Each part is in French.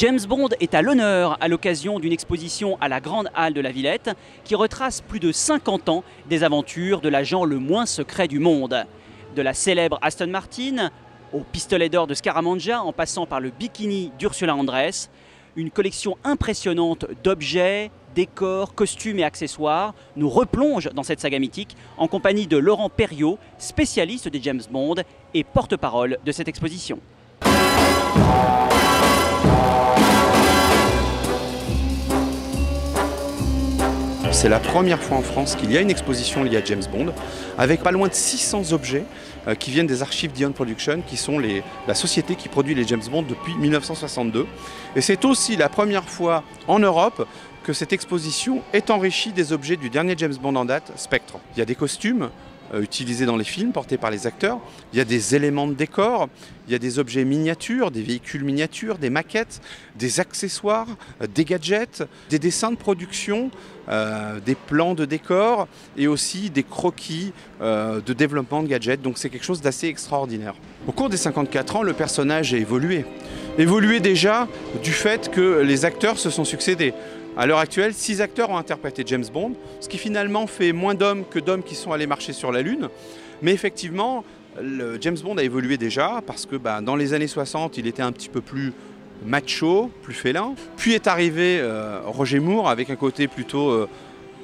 James Bond est à l'honneur à l'occasion d'une exposition à la Grande Halle de la Villette qui retrace plus de 50 ans des aventures de l'agent le moins secret du monde. De la célèbre Aston Martin au pistolet d'or de Scaramanga en passant par le bikini d'Ursula Andress, une collection impressionnante d'objets, décors, costumes et accessoires nous replonge dans cette saga mythique en compagnie de Laurent Perriot, spécialiste des James Bond et porte-parole de cette exposition. C'est la première fois en France qu'il y a une exposition liée à James Bond, avec pas loin de 600 objets qui viennent des archives d'Eon Production, qui sont la société qui produit les James Bond depuis 1962. Et c'est aussi la première fois en Europe que cette exposition est enrichie des objets du dernier James Bond en date, Spectre. Il y a des costumes utilisés dans les films, portés par les acteurs. Il y a des éléments de décor, il y a des objets miniatures, des véhicules miniatures, des maquettes, des accessoires, des gadgets, des dessins de production, des plans de décor et aussi des croquis de développement de gadgets. Donc c'est quelque chose d'assez extraordinaire. Au cours des 54 ans, le personnage a évolué. Évolué déjà du fait que les acteurs se sont succédés. À l'heure actuelle, 6 acteurs ont interprété James Bond, ce qui finalement fait moins d'hommes que d'hommes qui sont allés marcher sur la Lune. Mais effectivement, le James Bond a évolué déjà parce que dans les années 60, il était un petit peu plus macho, plus félin. Puis est arrivé Roger Moore avec un côté plutôt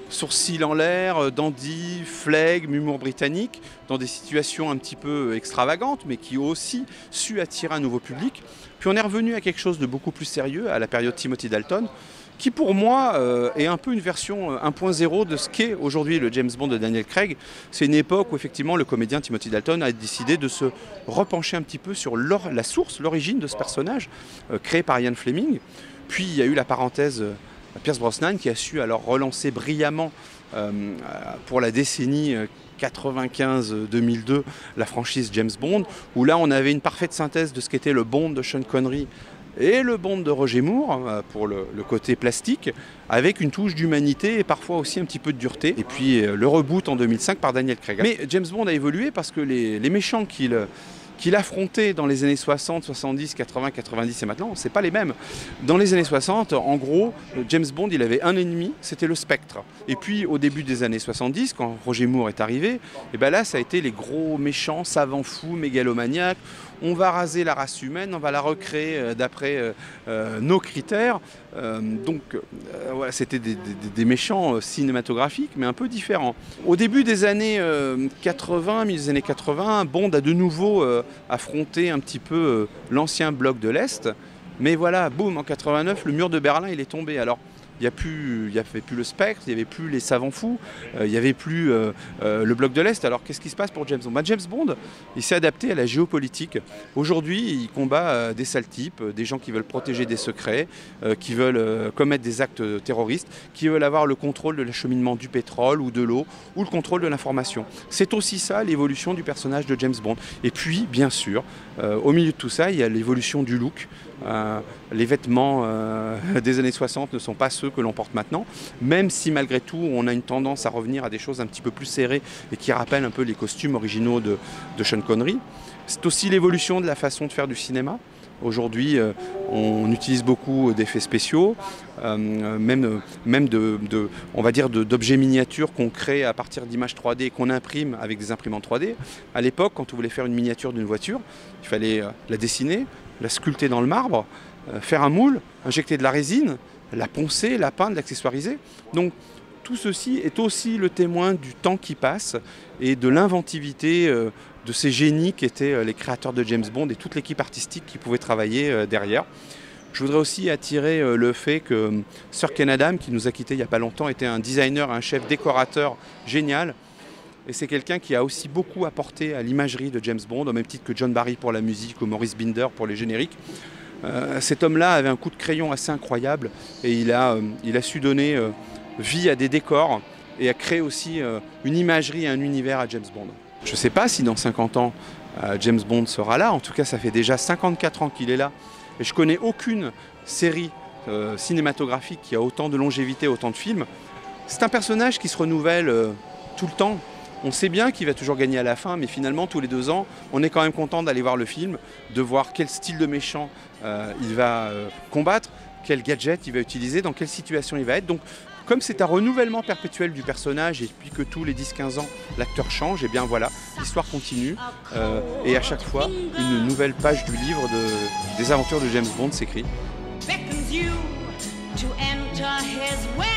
sourcils en l'air, dandy, flegme, humour britannique, dans des situations un petit peu extravagantes, mais qui ont aussi su attirer un nouveau public. Puis on est revenu à quelque chose de beaucoup plus sérieux, à la période Timothy Dalton, qui pour moi est un peu une version 1.0 de ce qu'est aujourd'hui le James Bond de Daniel Craig. C'est une époque où effectivement le comédien Timothy Dalton a décidé de se repencher un petit peu sur la source, l'origine de ce personnage créé par Ian Fleming. Puis il y a eu la parenthèse Pierce Brosnan qui a su alors relancer brillamment pour la décennie 95-2002 la franchise James Bond, où là on avait une parfaite synthèse de ce qu'était le Bond de Sean Connery et le Bond de Roger Moore pour le côté plastique, avec une touche d'humanité et parfois aussi un petit peu de dureté. Et puis le reboot en 2005 par Daniel Craig. Mais James Bond a évolué parce que les méchants qu'il affrontait dans les années 60, 70, 80, 90 et maintenant, c'est pas les mêmes. Dans les années 60, en gros, James Bond, il avait un ennemi, c'était le Spectre. Et puis au début des années 70, quand Roger Moore est arrivé, et là, ça a été les gros méchants, savants fous, mégalomaniaques. On va raser la race humaine, on va la recréer d'après nos critères. Voilà, c'était des méchants cinématographiques, mais un peu différents. Au début des années 80, milieu des années 80, Bond a de nouveau affronté un petit peu l'ancien bloc de l'Est. Mais voilà, boum, en 89, le mur de Berlin, il est tombé. Alors, il n'y avait plus le Spectre, il n'y avait plus les savants fous, il n'y avait plus le bloc de l'Est. Alors qu'est-ce qui se passe pour James Bond? James Bond, il s'est adapté à la géopolitique. Aujourd'hui, il combat des sales types, des gens qui veulent protéger des secrets, qui veulent commettre des actes terroristes, qui veulent avoir le contrôle de l'acheminement du pétrole ou de l'eau, ou le contrôle de l'information. C'est aussi ça l'évolution du personnage de James Bond. Et puis, bien sûr, au milieu de tout ça, il y a l'évolution du look. Les vêtements des années 60 ne sont pas ceux que l'on porte maintenant, même si malgré tout on a une tendance à revenir à des choses un petit peu plus serrées et qui rappellent un peu les costumes originaux de Sean Connery. C'est aussi l'évolution de la façon de faire du cinéma. Aujourd'hui, on utilise beaucoup d'effets spéciaux, même on va dire d'objets miniatures qu'on crée à partir d'images 3D et qu'on imprime avec des imprimantes 3D. À l'époque, quand on voulait faire une miniature d'une voiture, il fallait la dessiner, la sculpter dans le marbre, faire un moule, injecter de la résine, la poncer, la peindre, l'accessoiriser. Donc tout ceci est aussi le témoin du temps qui passe et de l'inventivité de ces génies qui étaient les créateurs de James Bond et toute l'équipe artistique qui pouvait travailler derrière. Je voudrais aussi attirer le fait que Sir Ken Adam, qui nous a quittés il n'y a pas longtemps, était un designer, un chef décorateur génial. Et c'est quelqu'un qui a aussi beaucoup apporté à l'imagerie de James Bond, au même titre que John Barry pour la musique ou Maurice Binder pour les génériques. Cet homme-là avait un coup de crayon assez incroyable et il a su donner vie à des décors et a créé aussi une imagerie et un univers à James Bond. Je ne sais pas si dans 50 ans, James Bond sera là. En tout cas, ça fait déjà 54 ans qu'il est là. Et je ne connais aucune série cinématographique qui a autant de longévité, autant de films. C'est un personnage qui se renouvelle tout le temps. On sait bien qu'il va toujours gagner à la fin, mais finalement, tous les 2 ans, on est quand même content d'aller voir le film, de voir quel style de méchant il va combattre, quel gadget il va utiliser, dans quelle situation il va être. Donc, comme c'est un renouvellement perpétuel du personnage et puis que tous les 10-15 ans l'acteur change, et bien voilà, l'histoire continue et à chaque fois une nouvelle page du livre des aventures de James Bond s'écrit. Beckons you to enter his way.